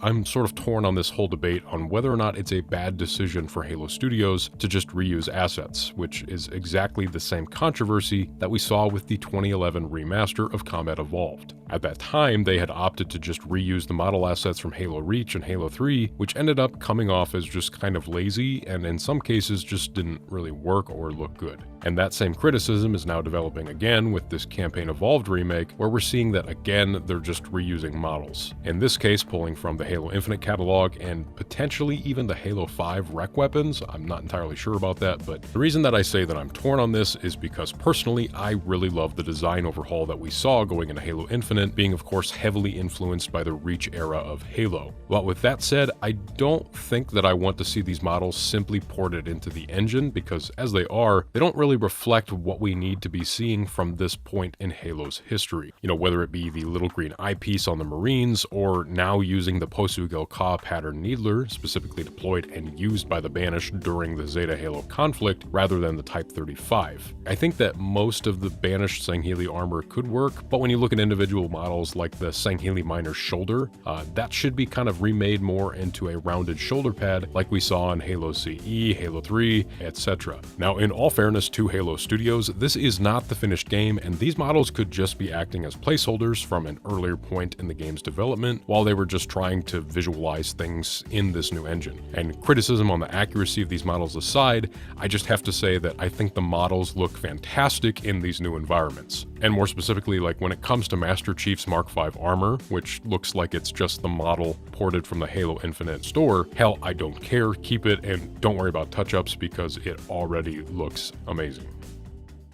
I'm sort of torn on this whole debate on whether or not it's a bad decision for Halo Studios to just reuse assets, which is exactly the same controversy that we saw with the 2011 remaster of Combat Evolved. At that time, they had opted to just reuse the model assets from Halo Reach and Halo 3, which ended up coming off as just kind of lazy and in some cases just didn't really work or look good. And that same criticism is now developing again with this Campaign Evolved remake, where we're seeing that again they're just reusing models. In this case, pulling from the Halo Infinite catalog and potentially even the Halo 5 rec weapons. I'm not entirely sure about that, but the reason that I say that I'm torn on this is because personally I really love the design overhaul that we saw going into Halo Infinite, being of course heavily influenced by the Reach era of Halo. But with that said, I don't think that I want to see these models simply ported into the engine, because as they are, they don't really reflect what we need to be seeing from this point in Halo's history. You know, whether it be the little green eyepiece on the Marines, or now using the Posu Gel Ka pattern needler, specifically deployed and used by the Banished during the Zeta Halo conflict, rather than the Type 35. I think that most of the Banished Sangheili armor could work, but when you look at individual models like the Sangheili Miner's shoulder, that should be kind of remade more into a rounded shoulder pad like we saw in Halo CE, Halo 3, etc. Now, in all fairness to Halo Studios, this is not the finished game, and these models could just be acting as placeholders from an earlier point in the game's development while they were just trying to visualize things in this new engine. And criticism on the accuracy of these models aside, I just have to say that I think the models look fantastic in these new environments. And more specifically, like when it comes to Master Chief's Mark V armor, which looks like it's just the model ported from the Halo Infinite store, hell, I don't care, keep it and don't worry about touch-ups because it already looks amazing.